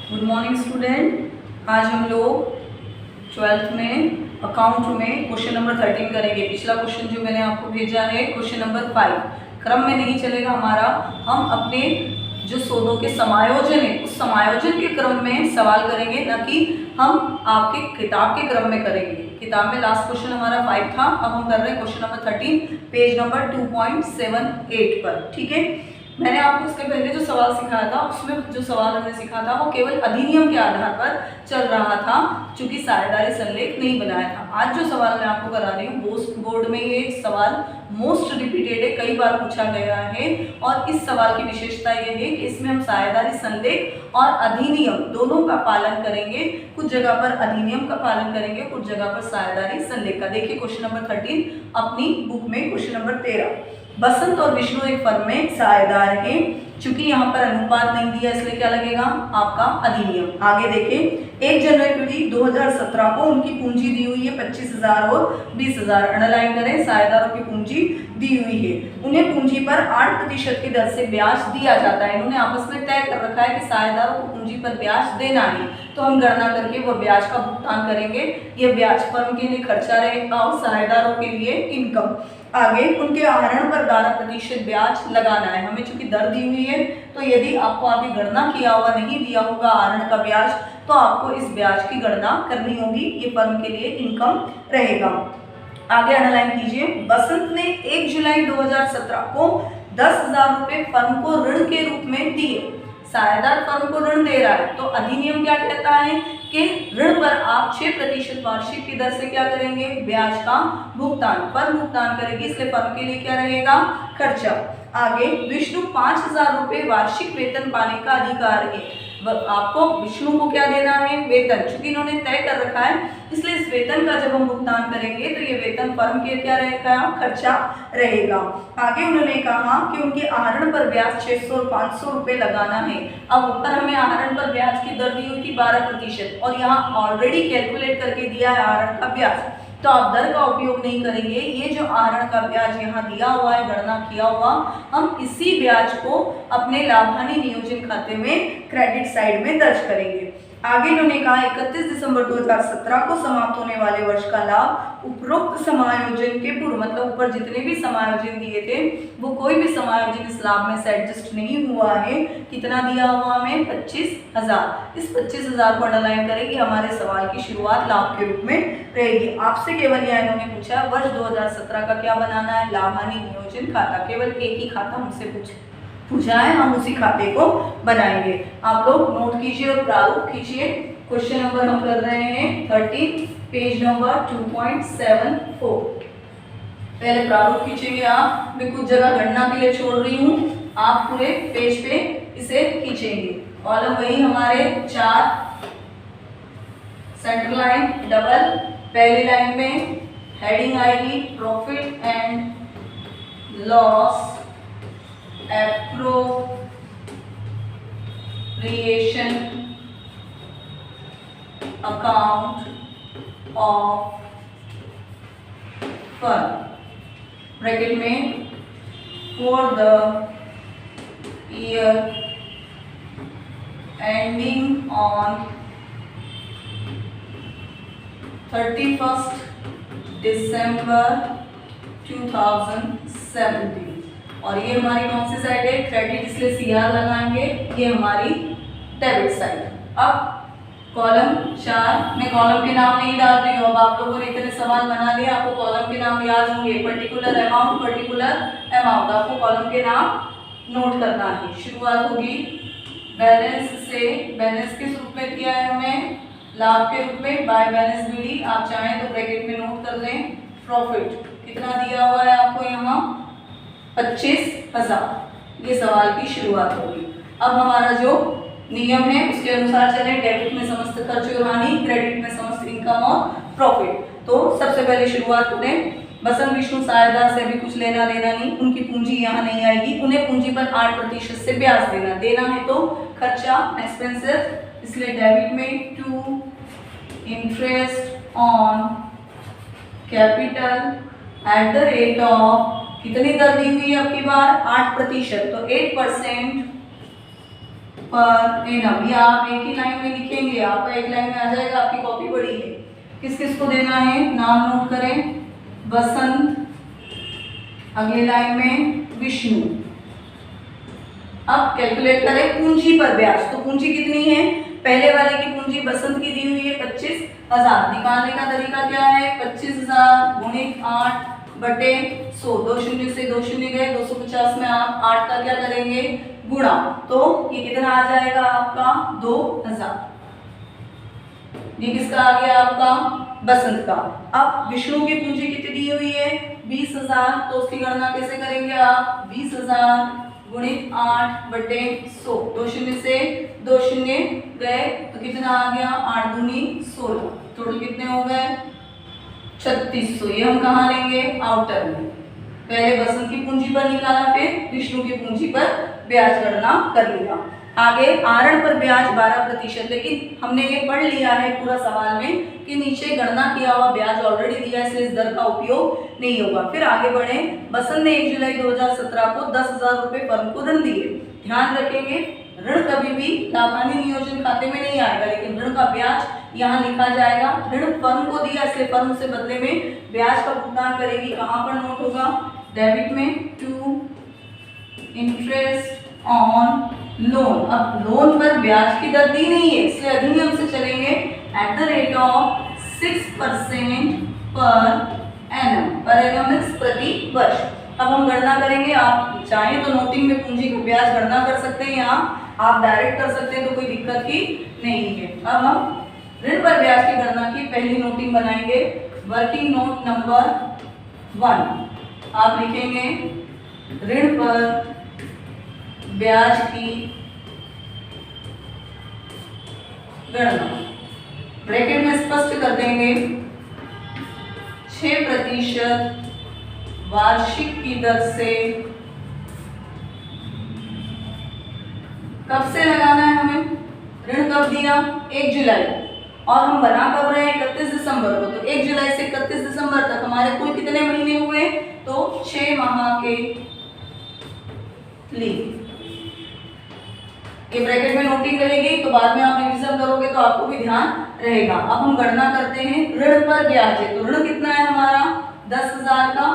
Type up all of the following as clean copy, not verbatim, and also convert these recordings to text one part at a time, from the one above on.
Good morning student. आज हम लोग 12th में अकाउंट में क्वेश्चन नंबर 13 करेंगे। पिछला क्वेश्चन जो मैंने आपको भेजा है क्वेश्चन नंबर 5 क्रम में नहीं चलेगा हमारा। हम अपने जो सौदों के समायोजन है उस समायोजन के क्रम में सवाल करेंगे, न कि हम आपके किताब के क्रम में करेंगे। किताब में लास्ट क्वेश्चन हमारा 5 था, अब हम कर रहे हैं क्वेश्चन नंबर 13 पेज नंबर 2.78 पर। ठीक है, मैंने आपको इसके पहले जो सवाल सिखाया था उसमें जो सवाल हमने सीखा था वो केवल अधिनियम के आधार पर चल रहा था, चूंकि साझेदारी संलेख नहीं बनाया था। आज जो सवाल मैं आपको करा रही हूँ बोर्ड में ये सवाल मोस्ट रिपीटेड है, कई बार पूछा गया है। और इस सवाल की विशेषता ये है कि इसमें हम साझेदारी संलेख और अधिनियम दोनों का पालन करेंगे। कुछ जगह पर अधिनियम का पालन करेंगे, कुछ जगह पर साझेदारी संलेख का। देखिए क्वेश्चन नंबर 13 अपनी बुक में क्वेश्चन नंबर 13। बसंत और विष्णु एक फर्म में साझेदार हैं। चूंकि यहाँ पर अनुपात नहीं दिया इसलिए क्या लगेगा आपका अधिनियम। आगे देखिए 1 जनवरी 2017 को उनकी पूंजी दी हुई है 25,000 और 20,000। अंडरलाइन करें, साझेदारों की पूंजी दी हुई है। उन्हें पूंजी पर 8% की दर से ब्याज दिया जाता है। इन्होंने आपस में तय कर रखा है कि साझेदारों को पूंजी पर ब्याज देना है, तो हम गणना करके वो ब्याज का भुगतान करेंगे। ये ब्याज फर्म के लिए खर्चा रहेगा और साझेदारों के लिए इनकम। आगे उनके आहरण पर 12% ब्याज लगाना है। हमें चूंकि दर दी हुई है, तो यदि आपको आगे गणना किया हुआ नहीं दिया होगा आहरण का ब्याज, तो आपको इस ब्याज की गणना करनी होगी। ये फर्म के लिए इनकम रहेगा। आगे अंडरलाइन कीजिए, बसंत ने 1 जुलाई 2017 को 10,000 रुपए फर्म को ऋण के रूप में दिए। साझेदार फर्म को ऋण दे रहा है, तो अधिनियम क्या कहता है कि ऋण पर आप 6% वार्षिक की दर से क्या करेंगे, ब्याज का भुगतान। फर्म भुगतान करेगी, इसलिए फर्म के लिए क्या रहेगा, खर्चा। आगे विष्णु 5,000 रुपए वार्षिक वेतन पाने का अधिकार है। आपको विष्णु को क्या देना है, वेतन। चूंकि इन्होंने तय कर रखा है, इसलिए इस वेतन का जब हम भुगतान करेंगे तो ये वेतन फर्म के क्या रहेगा, खर्चा रहेगा। आगे उन्होंने कहा कि उनके आहरण पर ब्याज 600 और 500 रुपए लगाना है। अब ऊपर हमें आहरण पर ब्याज की दर दी हुई थी 12% और यहाँ ऑलरेडी कैलकुलेट करके दिया है आहरण का ब्याज, तो आप दर का उपयोग नहीं करेंगे। ये जो आहरण का ब्याज यहाँ दिया हुआ है, गणना किया हुआ, हम इसी ब्याज को अपने लाभ हानि नियोजन खाते में क्रेडिट साइड में दर्ज करेंगे। आगे इन्होंने कहा 31 दिसंबर 2017 को समाप्त होने वाले वर्ष का लाभ उपरोक्त समायोजन के पूर्व, मतलब ऊपर जितने भी समायोजन दिए थे वो कोई भी समायोजन इस लाभ में से एडजस्ट नहीं हुआ है। कितना दिया हुआ हमें, 25,000। इस 25,000 को अंडरलाइन करेंगे, हमारे सवाल की शुरुआत लाभ के रूप में रहेगी। आपसे केवल यह इन्होंने पूछा वर्ष 2017 का क्या बनाना है, लाभ हानि नियोजन खाता। केवल एक ही खाता हमसे पूछा है, हम उसी खाते को बनाएंगे। आप लोग नोट कीजिए और प्रारूप कीजिए। क्वेश्चन नंबर हम कर रहे हैं 13 पेज नंबर 2.74। पहले प्रारूप खींचेंगे आप, मैं कुछ जगह गणना के लिए छोड़ रही हूँ, आप पूरे पेज पे इसे खींचेंगे। कॉलम वही हमारे 4, सेंटर लाइन डबल, पहली लाइन में हेडिंग आएगी profit and loss appropriation account of firm, bracket में for the year ending on 31 December 2017। और ये हमारी कौन सी साइड है, क्रेडिट, इसलिए सीआर लगाएंगे। ये हमारी डेबिट साइड। अब कॉलम 4 में कॉलम के नाम नहीं डाल रही हूँ। अब आप लोगों ने इतने सवाल बना लिया, आपको कॉलम के नाम याद होंगे। पर्टिकुलर अमाउंट आपको कॉलम के नाम नोट करना है। शुरुआत होगी बैलेंस से, बैलेंस किस रूप में दिया है हमें, लाभ के रूप में, बाय बैलेंस बीडी। आप चाहें तो ब्रैकेट में नोट कर लें। प्रॉफिट कितना दिया हुआ है आपको यहाँ, 25,000। ये सवाल की शुरुआत होगी। अब हमारा जो नियम है उसके अनुसार चले। डेबिट में समस्त खर्च और हानि, क्रेडिट में समस्त इनकम और प्रॉफिट। तो सबसे पहले शुरुआत करें। बसंत विष्णु साझेदार से भी कुछ लेना देना नहीं, उनकी पूंजी यहाँ नहीं आएगी। उन्हें पूंजी पर 8% से ब्याज देना है, तो खर्चा एक्सपेंसेस, इसलिए डेबिट में to interest on capital at the rate of, कितनी दर दी हुई है आपकी बार, 8%, तो 8% पर एनम, ये आप एक ही लाइन में लिखेंगे, आपका एक लाइन में आ जाएगा, आपकी कॉपी बड़ी है। किस किस को देना है, नाम नोट करें, बसंत, अगली लाइन में विष्णु। अब कैलकुलेट करें पूंजी पर ब्याज। तो पूंजी कितनी है, पहले वाले की पूंजी बसंत की दी हुई है 25,000। निकालने का तरीका क्या है, 25,000 गुणित 8 बटे 100, 2 शून्य से 2 शून्य गए, 250 में आप 8 का क्या करेंगे, गुणा। तो ये कितना आ जाएगा आपका 2000। ये किसका आ गया, आपका बसंत का। अब विष्णु की पूंजी कितनी दी हुई है, 20,000। तो उसकी गणना कैसे करेंगे आप, 20,000 गुणित 8 बटे 100, 2 शून्य से 2 शून्य गए, तो कितना आ गया, 8 दूनी 16। टोटल कितने हो गए, 3600। ये हम कहाँ लेंगे, आउटर में। पहले बसंत की पूंजी पर निकाला, फिर विष्णु की पूंजी पर ब्याज गणना कर लिया। आगे आरण पर ब्याज 12%, लेकिन हमने ये पढ़ लिया है पूरा सवाल में कि नीचे गणना किया हुआ ब्याज ऑलरेडी दिया है, इसलिए इस दर का उपयोग नहीं होगा। फिर आगे बढ़े, बसंत ने 1 जुलाई 2017 को 10,000 रुपए फर्म को ऋण दिए। ध्यान रखेंगे, ऋण कभी भी लाभानी नियोजन खाते में नहीं आएगा, लेकिन ऋण का ब्याज यहाँ लिखा जाएगा। ऋण फर्म को दिया, इसलिए फर्म से बदले में ब्याज का भुगतान करेगी। कहाँ पर नोट होगा, डेबिट में, टू इंटरेस्ट ऑन लोन। अब लोन पर ब्याज की दर दी नहीं है, इसलिए अधिनियम से चलेंगे eight the rate of 6% per annum प्रति वर्ष। अब हम गणना करेंगे, आप चाहें तो नोटिंग में पूंजी का ब्याज गणना कर सकते हैं, यहाँ आप डायरेक्ट कर सकते हैं, तो कोई दिक्कत ही नहीं है। अब हम ऋण पर ब्याज की गणना की पहली नोटिंग बनाएंगे। वर्किंग नोट नंबर 1 आप लिखेंगे, ऋण पर ब्याज की गणना, ब्रैकेट में स्पष्ट कर देंगे, 6% वार्षिक की दर से। कब से लगाना है हमें, ऋण कब दिया, 1 जुलाई, और हम बना कब रहे हैं, 31 दिसंबर को। तो 1 जुलाई से 31 दिसंबर तक हमारे कुल कितने महीने हुए, तो 6 माह के लिए। ये ब्रैकेट में नोटिंग रहेगी, तो बाद में आप रिवीजन करोगे तो आपको भी ध्यान रहेगा। अब हम गणना करते हैं, ऋण पर ब्याज है, तो ऋण कितना है हमारा 10,000 का,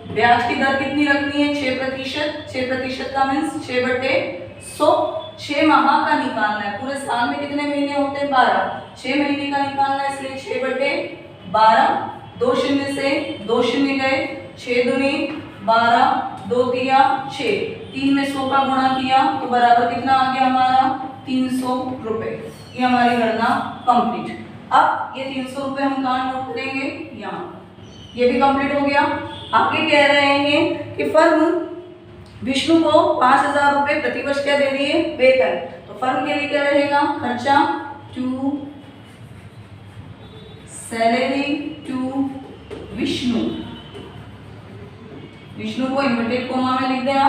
ब्याज की दर कितनी रखनी है, 6%। 6% का मीन्स 6/100। 6 माह का निकालना है, पूरे साल में कितने महीने होते हैं, 12। 6 महीने का निकालना है, इसलिए 6/12। 2 शून्य से 2 शून्य गए, 6 दूनी 12, 2 तिया 6, 3 में 100 का गुणा किया तो बराबर कितना आ गया हमारा, 300 रुपए। ये हमारी गणना कंप्लीट। अब ये 300 रुपए हम कहाँ नोट करेंगे, यहाँ। ये भी कंप्लीट हो गया। आगे कह रहे हैं कि फर्म विष्णु को 5,000 रुपए प्रतिवर्ष क्या दे रही है, वेतन। तो फर्म के लिए क्या रहेगा, खर्चा to salary to Vishnu. Vishnu को इन्वर्टेड कोमा में लिख देना।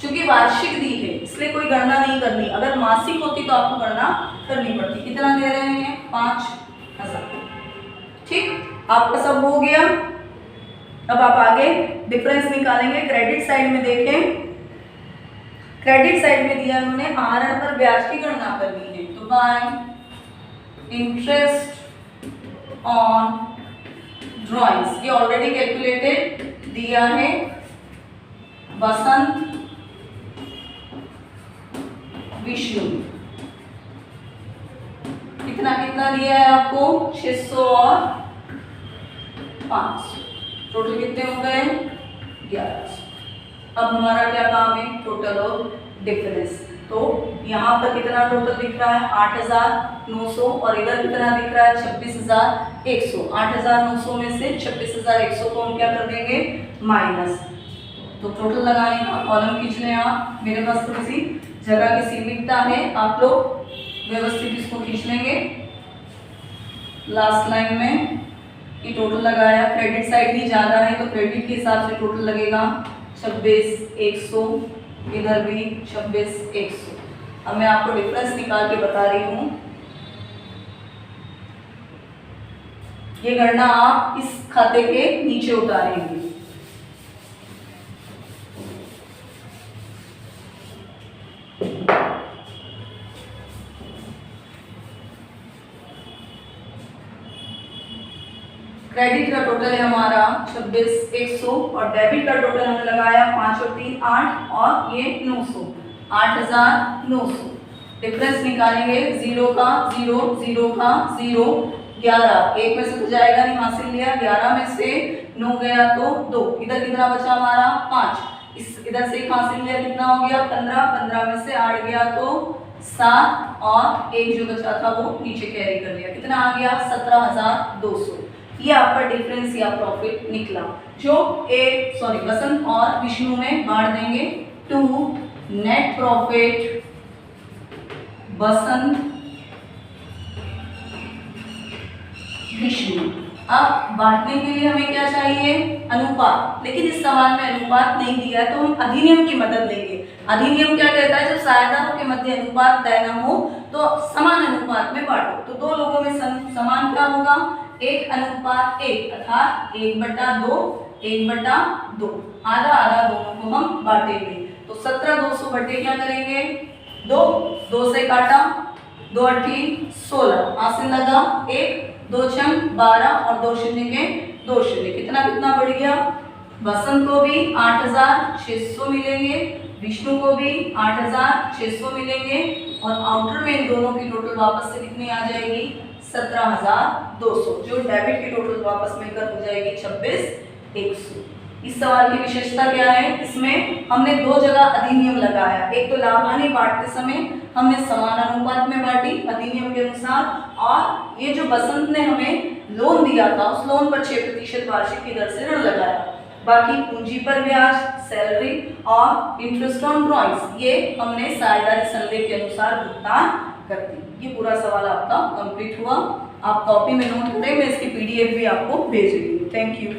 चूंकि वार्षिक दी है इसलिए कोई गणना नहीं करनी, अगर मासिक होती तो आपको गणना करनी पड़ती। कितना दे रहे हैं, 5,000। ठीक, आपका सब हो गया। अब आप आगे डिफरेंस निकालेंगे। क्रेडिट साइड में देखें, क्रेडिट साइड में दिया उन्होंने आहरण पर ब्याज की गणना करनी है, तो बाय इंटरेस्ट ऑन ड्रॉइंग्स, ये ऑलरेडी कैलकुलेटेड दिया है। बसंत विष्णु कितना कितना दिया है आपको, 600 और 500, टोटल कितने हो गए, 1100। अब हमारा क्या काम है, टोटल और डिफरेंस। तो यहाँ पर कितना टोटल दिख रहा है, 8,900, और इधर कितना दिख रहा है, 26,100। 8,900 में से 26,100 को हम क्या कर देंगे, माइनस। तो टोटल लगाने का कॉलम खींच लें आप। मेरे पास थोड़ी सी जगह की सीमितता है, आप लोग व्यवस्थित इसको खींच लेंगे। लास्ट लाइन में ये टोटल लगाया, क्रेडिट साइड ही ज़्यादा है तो क्रेडिट के हिसाब से टोटल लगेगा 26,100, इधर भी 26,100। अब मैं आपको डिफरेंस निकाल के बता रही हूँ। ये गणना आप इस खाते के नीचे उतारेंगे। क्रेडिट का टोटल है हमारा 26,100 और डेबिट का टोटल हमने लगाया 5 और 3 8 और ये 900, 8,900। डिफरेंस निकालेंगे, 0 का 0, 0 का 0, 11 एक में से तो जाएगा नहीं, हासिल लिया, 11 में से 9 गया तो 2, इधर कितना बचा हमारा 5, इस इधर से एक हासिल लिया, कितना हो गया 15, 15 में से 8 गया तो 7 और एक जो बचा था वो नीचे कैरी कर लिया, कितना आ गया 17,200। ये आपका डिफरेंस या प्रॉफिट निकला, जो बसंत और विष्णु में बांट देंगे। टू नेट प्रॉफिट बसंत विष्णु। अब बांटने के लिए हमें क्या चाहिए, अनुपात, लेकिन इस सवाल में अनुपात नहीं दिया है तो हम अधिनियम की मदद लेंगे। अधिनियम क्या कहता है, जब साझेदारों के मध्य अनुपात तय न हो तो समान अनुपात में बांटो। तो दो लोगों में समान क्या होगा, 1:1 अर्थात 1/2, 1/2, आधा आधा दोनों को हम बांटेंगे। तो 17,200 बटे क्या करेंगे, 2 से काटा, 2 8 16, हासिल लगा 1, 2 6 12 और 2 शून्य के 2 शून्य, कितना कितना बढ़ गया, बसंत को भी 8,600 मिलेंगे, विष्णु को भी 8,600 मिलेंगे और आउटर में इन दोनों की टोटल वापस से कितनी आ जाएगी 17,200, जो डेबिट की टोटल वापस मिलकर हो जाएगी 26,100। इस सवाल की विशेषता क्या है, इसमें हमने दो जगह अधिनियम लगाया, एक तो लाभ हानि बांटते समय हमने समान अनुपात में बांटी अधिनियम के अनुसार, और ये जो बसंत ने हमें लोन दिया था उस लोन पर 6% वार्षिक की दर से ऋण लगाया। बाकी पूंजी पर ब्याज, सैलरी और इंटरेस्ट ऑन ड्रॉइंग्स ये हमने साझेदारी संलेख के अनुसार भुगतान कर दी। ये पूरा सवाल आपका कंप्लीट हुआ। आप कॉपी में नोट करें, मैं इसकी PDF भी आपको भेज रही हूँ। Thank you.